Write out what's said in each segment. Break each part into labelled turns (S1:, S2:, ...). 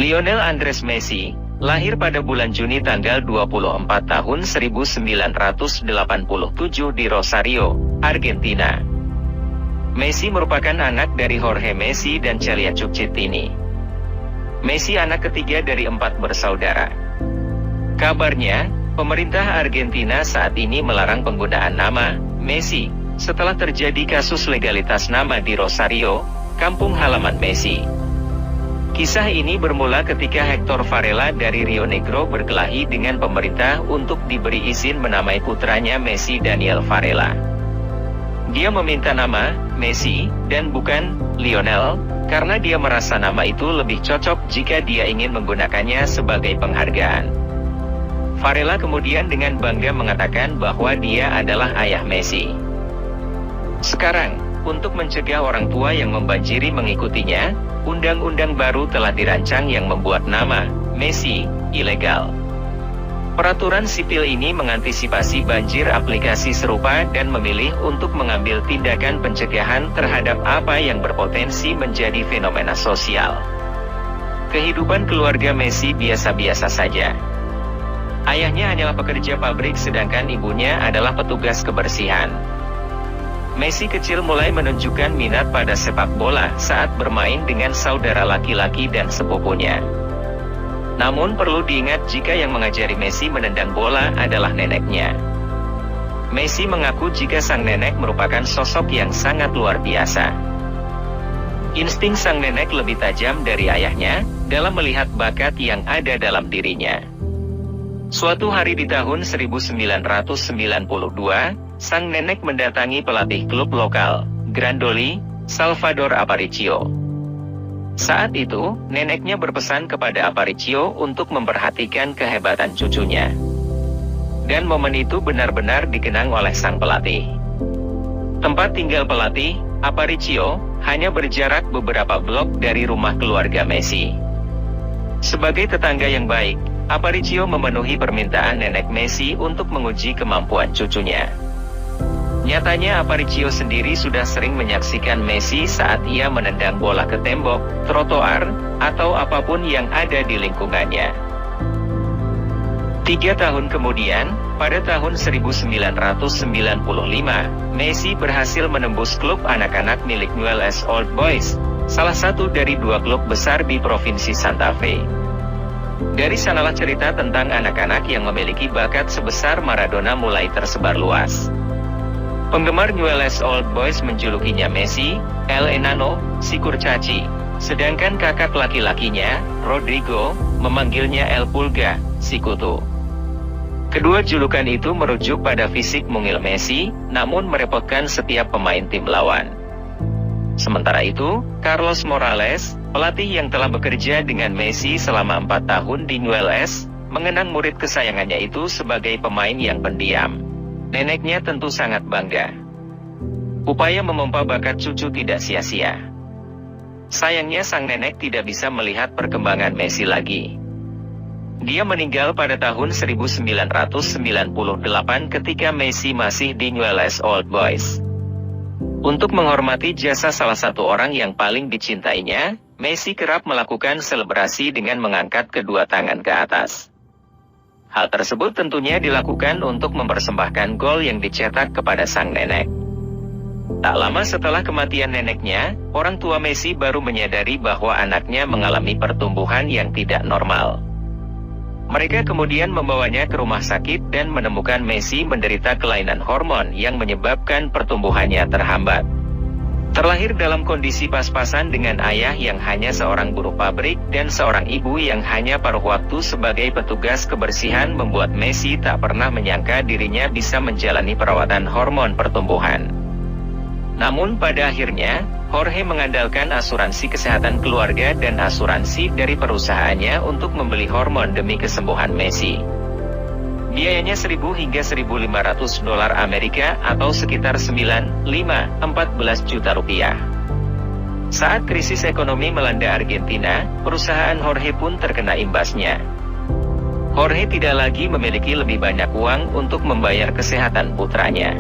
S1: Lionel Andres Messi, lahir pada bulan Juni tanggal 24 tahun 1987 di Rosario, Argentina. Messi merupakan anak dari Jorge Messi dan Celia Cukcitini. Messi anak ketiga dari 4 bersaudara. Kabarnya, pemerintah Argentina saat ini melarang penggunaan nama Messi setelah terjadi kasus legalitas nama di Rosario, kampung halaman Messi. Kisah ini bermula ketika Hector Varela dari Rio Negro berkelahi dengan pemerintah untuk diberi izin menamai putranya Messi Daniel Varela. Dia meminta nama Messi dan bukan Lionel, karena dia merasa nama itu lebih cocok jika dia ingin menggunakannya sebagai penghargaan. Varela kemudian dengan bangga mengatakan bahwa dia adalah ayah Messi. Sekarang, untuk mencegah orang tua yang membanjiri mengikutinya, undang-undang baru telah dirancang yang membuat nama Messi ilegal. Peraturan sipil ini mengantisipasi banjir aplikasi serupa dan memilih untuk mengambil tindakan pencegahan terhadap apa yang berpotensi menjadi fenomena sosial. Kehidupan keluarga Messi biasa-biasa saja. Ayahnya hanyalah pekerja pabrik sedangkan ibunya adalah petugas kebersihan. Messi kecil mulai menunjukkan minat pada sepak bola saat bermain dengan saudara laki-laki dan sepupunya. Namun perlu diingat jika yang mengajari Messi menendang bola adalah neneknya. Messi mengaku jika sang nenek merupakan sosok yang sangat luar biasa. Insting sang nenek lebih tajam dari ayahnya dalam melihat bakat yang ada dalam dirinya. Suatu hari di tahun 1992, sang nenek mendatangi pelatih klub lokal, Grandoli, Salvador Aparicio. Saat itu, neneknya berpesan kepada Aparicio untuk memperhatikan kehebatan cucunya. Dan momen itu benar-benar dikenang oleh sang pelatih. Tempat tinggal pelatih, Aparicio, hanya berjarak beberapa blok dari rumah keluarga Messi. Sebagai tetangga yang baik, Aparicio memenuhi permintaan nenek Messi untuk menguji kemampuan cucunya. Nyatanya Aparicio sendiri sudah sering menyaksikan Messi saat ia menendang bola ke tembok, trotoar, atau apapun yang ada di lingkungannya. 3 tahun kemudian, pada tahun 1995, Messi berhasil menembus klub anak-anak milik Newell's Old Boys, salah satu dari 2 klub besar di Provinsi Santa Fe. Dari sanalah cerita tentang anak-anak yang memiliki bakat sebesar Maradona mulai tersebar luas. Penggemar Newell's Old Boys menjulukinya Messi, El Enano, si kurcaci, sedangkan kakak laki-lakinya, Rodrigo, memanggilnya El Pulga, si kutu. Kedua julukan itu merujuk pada fisik mungil Messi, namun merepotkan setiap pemain tim lawan. Sementara itu, Carlos Morales, pelatih yang telah bekerja dengan Messi selama 4 tahun di Newell's, mengenang murid kesayangannya itu sebagai pemain yang pendiam. Neneknya tentu sangat bangga. Upaya memompa bakat cucu tidak sia-sia. Sayangnya sang nenek tidak bisa melihat perkembangan Messi lagi. Dia meninggal pada tahun 1998 ketika Messi masih di Newell's Old Boys. Untuk menghormati jasa salah satu orang yang paling dicintainya, Messi kerap melakukan selebrasi dengan mengangkat kedua tangan ke atas. Hal tersebut tentunya dilakukan untuk mempersembahkan gol yang dicetak kepada sang nenek. Tak lama setelah kematian neneknya, orang tua Messi baru menyadari bahwa anaknya mengalami pertumbuhan yang tidak normal. Mereka kemudian membawanya ke rumah sakit dan menemukan Messi menderita kelainan hormon yang menyebabkan pertumbuhannya terhambat. Terlahir dalam kondisi pas-pasan dengan ayah yang hanya seorang buruh pabrik dan seorang ibu yang hanya paruh waktu sebagai petugas kebersihan membuat Messi tak pernah menyangka dirinya bisa menjalani perawatan hormon pertumbuhan. Namun pada akhirnya, Jorge mengandalkan asuransi kesehatan keluarga dan asuransi dari perusahaannya untuk membeli hormon demi kesembuhan Messi. Biayanya 1.000 hingga 1.500 dolar Amerika atau sekitar 14 juta rupiah. Saat krisis ekonomi melanda Argentina, perusahaan Jorge pun terkena imbasnya. Jorge tidak lagi memiliki lebih banyak uang untuk membayar kesehatan putranya.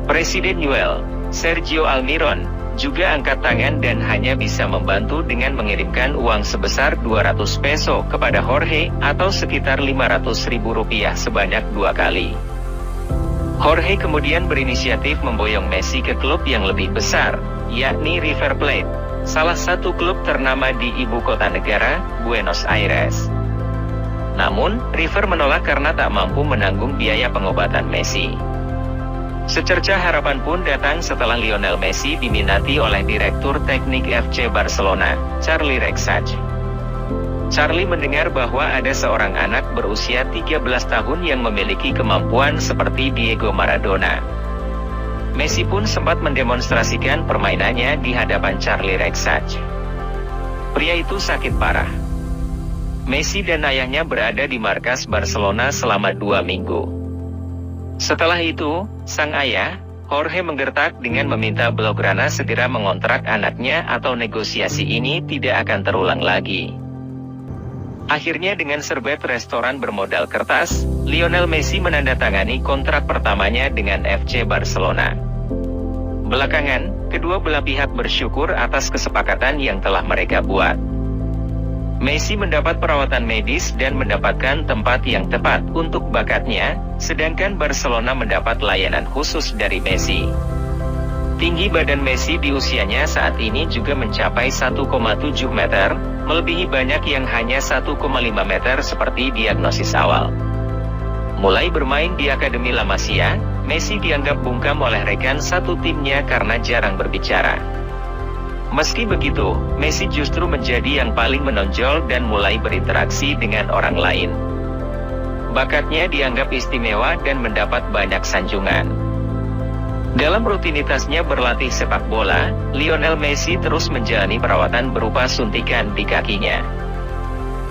S1: Presiden Newell, Sergio Almiron, juga angkat tangan dan hanya bisa membantu dengan mengirimkan uang sebesar 200 peso kepada Jorge, atau sekitar 500 ribu rupiah sebanyak 2 kali. Jorge kemudian berinisiatif memboyong Messi ke klub yang lebih besar, yakni River Plate, salah satu klub ternama di ibu kota negara, Buenos Aires. Namun, River menolak karena tak mampu menanggung biaya pengobatan Messi. Secercah harapan pun datang setelah Lionel Messi diminati oleh Direktur Teknik FC Barcelona, Charlie Rexach. Charlie mendengar bahwa ada seorang anak berusia 13 tahun yang memiliki kemampuan seperti Diego Maradona. Messi pun sempat mendemonstrasikan permainannya di hadapan Charlie Rexach. Pria itu sakit parah. Messi dan ayahnya berada di markas Barcelona selama 2 minggu. Setelah itu, sang ayah, Jorge menggertak dengan meminta Blaugrana segera mengontrak anaknya atau negosiasi ini tidak akan terulang lagi. Akhirnya dengan serbet restoran bermodal kertas, Lionel Messi menandatangani kontrak pertamanya dengan FC Barcelona. Belakangan, kedua belah pihak bersyukur atas kesepakatan yang telah mereka buat. Messi mendapat perawatan medis dan mendapatkan tempat yang tepat untuk bakatnya, sedangkan Barcelona mendapat layanan khusus dari Messi. Tinggi badan Messi di usianya saat ini juga mencapai 1,7 meter, melebihi banyak yang hanya 1,5 meter seperti diagnosis awal. Mulai bermain di Akademi La Masia, Messi dianggap bungkam oleh rekan satu timnya karena jarang berbicara. Meski begitu, Messi justru menjadi yang paling menonjol dan mulai berinteraksi dengan orang lain. Bakatnya dianggap istimewa dan mendapat banyak sanjungan. Dalam rutinitasnya berlatih sepak bola, Lionel Messi terus menjalani perawatan berupa suntikan di kakinya.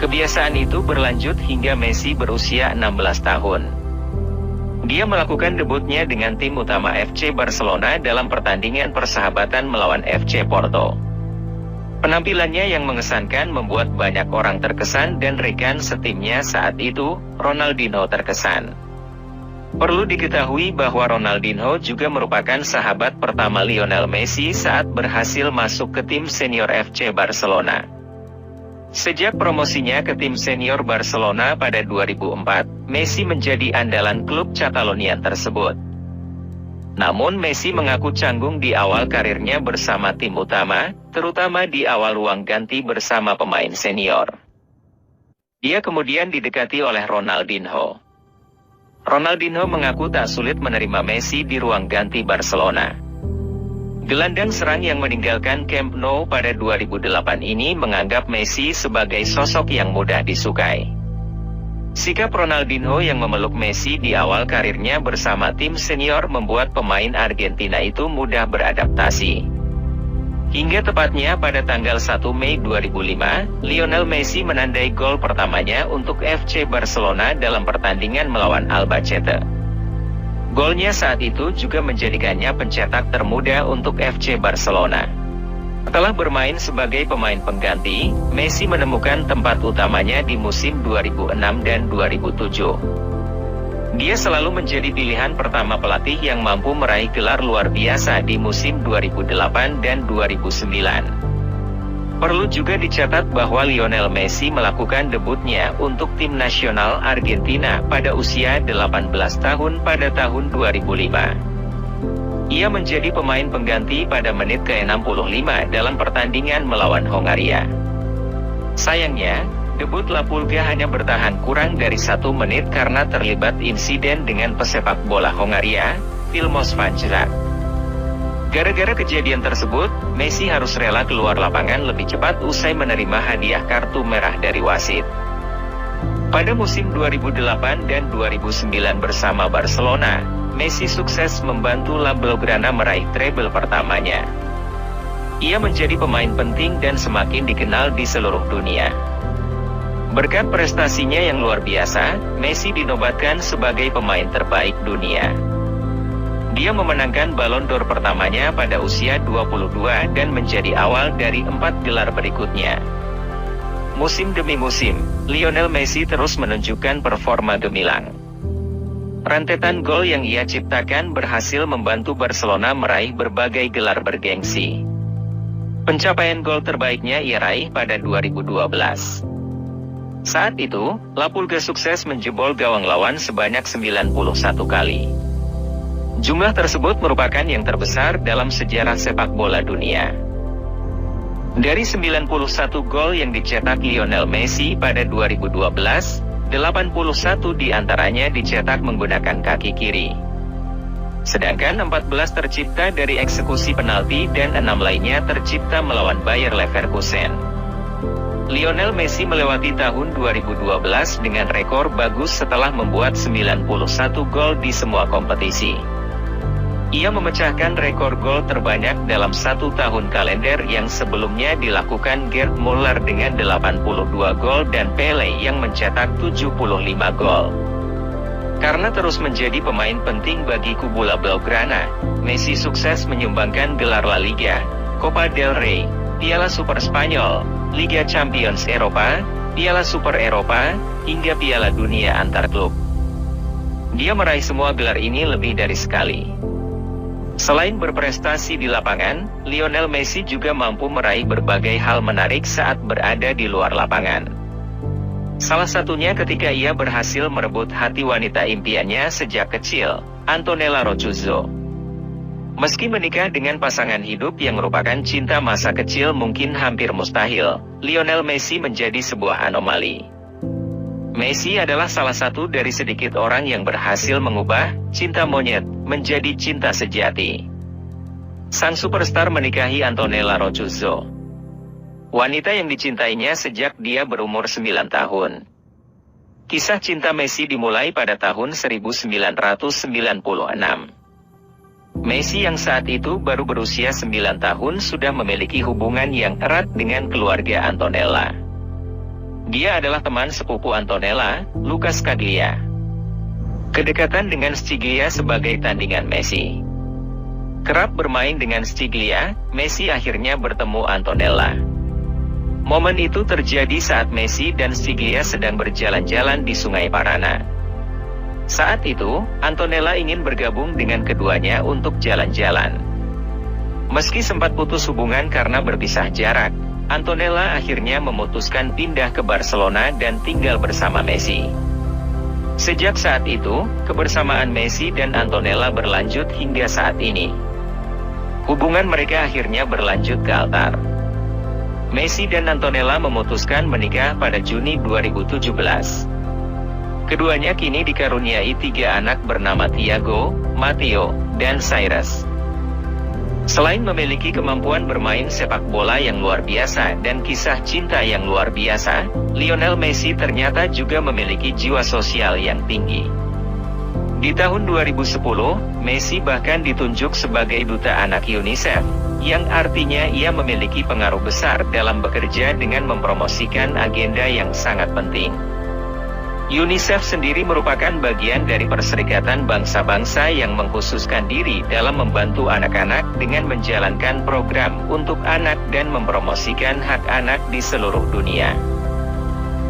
S1: Kebiasaan itu berlanjut hingga Messi berusia 16 tahun. Dia melakukan debutnya dengan tim utama FC Barcelona dalam pertandingan persahabatan melawan FC Porto. Penampilannya yang mengesankan membuat banyak orang terkesan dan rekan setimnya saat itu, Ronaldinho terkesan. Perlu diketahui bahwa Ronaldinho juga merupakan sahabat pertama Lionel Messi saat berhasil masuk ke tim senior FC Barcelona. Sejak promosinya ke tim senior Barcelona pada 2004, Messi menjadi andalan klub Catalonian tersebut. Namun Messi mengaku canggung di awal karirnya bersama tim utama, terutama di awal ruang ganti bersama pemain senior. Dia kemudian didekati oleh Ronaldinho. Ronaldinho mengaku tak sulit menerima Messi di ruang ganti Barcelona. Gelandang serang yang meninggalkan Camp Nou pada 2008 ini menganggap Messi sebagai sosok yang mudah disukai. Sikap Ronaldinho yang memeluk Messi di awal karirnya bersama tim senior membuat pemain Argentina itu mudah beradaptasi. Hingga tepatnya pada tanggal 1 Mei 2005, Lionel Messi menandai gol pertamanya untuk FC Barcelona dalam pertandingan melawan Albacete. Golnya saat itu juga menjadikannya pencetak termuda untuk FC Barcelona. Setelah bermain sebagai pemain pengganti, Messi menemukan tempat utamanya di musim 2006 dan 2007. Dia selalu menjadi pilihan pertama pelatih yang mampu meraih gelar luar biasa di musim 2008 dan 2009. Perlu juga dicatat bahwa Lionel Messi melakukan debutnya untuk tim nasional Argentina pada usia 18 tahun pada tahun 2005. Ia menjadi pemain pengganti pada menit ke-65 dalam pertandingan melawan Hongaria. Sayangnya, debut La Pulga hanya bertahan kurang dari 1 menit karena terlibat insiden dengan pesepak bola Hongaria, Vilmos Vangerak. Gara-gara kejadian tersebut, Messi harus rela keluar lapangan lebih cepat usai menerima hadiah kartu merah dari wasit. Pada musim 2008 dan 2009 bersama Barcelona, Messi sukses membantu La Blaugrana meraih treble pertamanya. Ia menjadi pemain penting dan semakin dikenal di seluruh dunia. Berkat prestasinya yang luar biasa, Messi dinobatkan sebagai pemain terbaik dunia. Dia memenangkan Ballon d'Or pertamanya pada usia 22 dan menjadi awal dari 4 gelar berikutnya. Musim demi musim, Lionel Messi terus menunjukkan performa gemilang. Rentetan gol yang ia ciptakan berhasil membantu Barcelona meraih berbagai gelar bergengsi. Pencapaian gol terbaiknya ia raih pada 2012. Saat itu, La Pulga sukses menjebol gawang lawan sebanyak 91 kali. Jumlah tersebut merupakan yang terbesar dalam sejarah sepak bola dunia. Dari 91 gol yang dicetak Lionel Messi pada 2012, 81 diantaranya dicetak menggunakan kaki kiri. Sedangkan 14 tercipta dari eksekusi penalti dan 6 lainnya tercipta melawan Bayer Leverkusen. Lionel Messi melewati tahun 2012 dengan rekor bagus setelah membuat 91 gol di semua kompetisi. Ia memecahkan rekor gol terbanyak dalam satu tahun kalender yang sebelumnya dilakukan Gerd Müller dengan 82 gol dan Pele yang mencetak 75 gol. Karena terus menjadi pemain penting bagi kubu La Blaugrana, Messi sukses menyumbangkan gelar La Liga, Copa del Rey, Piala Super Spanyol, Liga Champions Eropa, Piala Super Eropa, hingga Piala Dunia antar klub. Dia meraih semua gelar ini lebih dari sekali. Selain berprestasi di lapangan, Lionel Messi juga mampu meraih berbagai hal menarik saat berada di luar lapangan. Salah satunya ketika ia berhasil merebut hati wanita impiannya sejak kecil, Antonella Roccuzzo. Meski menikah dengan pasangan hidup yang merupakan cinta masa kecil mungkin hampir mustahil, Lionel Messi menjadi sebuah anomali. Messi adalah salah satu dari sedikit orang yang berhasil mengubah cinta monyet menjadi cinta sejati. Sang superstar menikahi Antonella Roccuzzo, wanita yang dicintainya sejak dia berumur 9 tahun. Kisah cinta Messi dimulai pada tahun 1996. Messi yang saat itu baru berusia 9 tahun sudah memiliki hubungan yang erat dengan keluarga Antonella. Dia adalah teman sepupu Antonella, Luca Scaglia. Kedekatan dengan Scaglia sebagai tandingan Messi. Kerap bermain dengan Scaglia, Messi akhirnya bertemu Antonella. Momen itu terjadi saat Messi dan Scaglia sedang berjalan-jalan di Sungai Parana. Saat itu, Antonella ingin bergabung dengan keduanya untuk jalan-jalan. Meski sempat putus hubungan karena berpisah jarak, Antonella akhirnya memutuskan pindah ke Barcelona dan tinggal bersama Messi. Sejak saat itu, kebersamaan Messi dan Antonella berlanjut hingga saat ini. Hubungan mereka akhirnya berlanjut ke altar. Messi dan Antonella memutuskan menikah pada Juni 2017. Keduanya kini dikaruniai 3 anak bernama Thiago, Matteo, dan Cyrus. Selain memiliki kemampuan bermain sepak bola yang luar biasa dan kisah cinta yang luar biasa, Lionel Messi ternyata juga memiliki jiwa sosial yang tinggi. Di tahun 2010, Messi bahkan ditunjuk sebagai duta anak UNICEF, yang artinya ia memiliki pengaruh besar dalam bekerja dengan mempromosikan agenda yang sangat penting. UNICEF sendiri merupakan bagian dari Perserikatan Bangsa-Bangsa yang mengkhususkan diri dalam membantu anak-anak dengan menjalankan program untuk anak dan mempromosikan hak anak di seluruh dunia.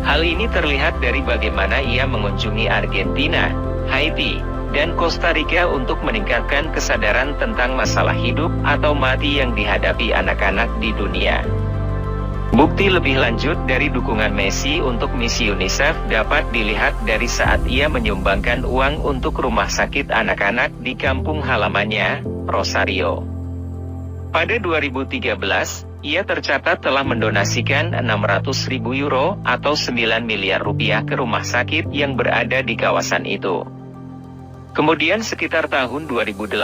S1: Hal ini terlihat dari bagaimana ia mengunjungi Argentina, Haiti, dan Costa Rica untuk meningkatkan kesadaran tentang masalah hidup atau mati yang dihadapi anak-anak di dunia. Bukti lebih lanjut dari dukungan Messi untuk misi UNICEF dapat dilihat dari saat ia menyumbangkan uang untuk rumah sakit anak-anak di kampung halamannya, Rosario. Pada 2013, ia tercatat telah mendonasikan 600.000 euro atau 9 miliar rupiah ke rumah sakit yang berada di kawasan itu. Kemudian sekitar tahun 2018,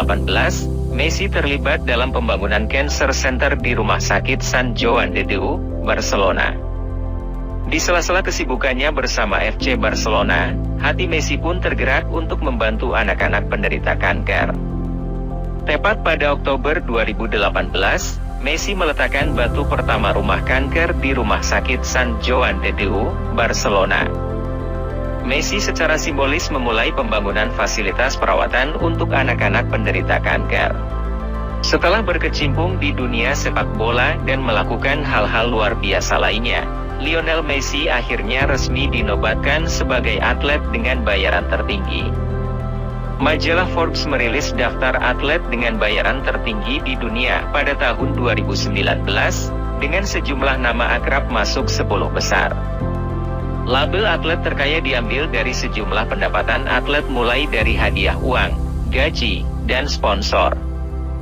S1: Messi terlibat dalam pembangunan cancer center di Rumah Sakit San Joan de Déu, Barcelona. Di sela-sela kesibukannya bersama FC Barcelona, hati Messi pun tergerak untuk membantu anak-anak penderita kanker. Tepat pada Oktober 2018, Messi meletakkan batu pertama rumah kanker di Rumah Sakit San Joan de Déu, Barcelona. Messi secara simbolis memulai pembangunan fasilitas perawatan untuk anak-anak penderita kanker. Setelah berkecimpung di dunia sepak bola dan melakukan hal-hal luar biasa lainnya, Lionel Messi akhirnya resmi dinobatkan sebagai atlet dengan bayaran tertinggi. Majalah Forbes merilis daftar atlet dengan bayaran tertinggi di dunia pada tahun 2019, dengan sejumlah nama akrab masuk 10 besar. Label atlet terkaya diambil dari sejumlah pendapatan atlet mulai dari hadiah uang, gaji, dan sponsor.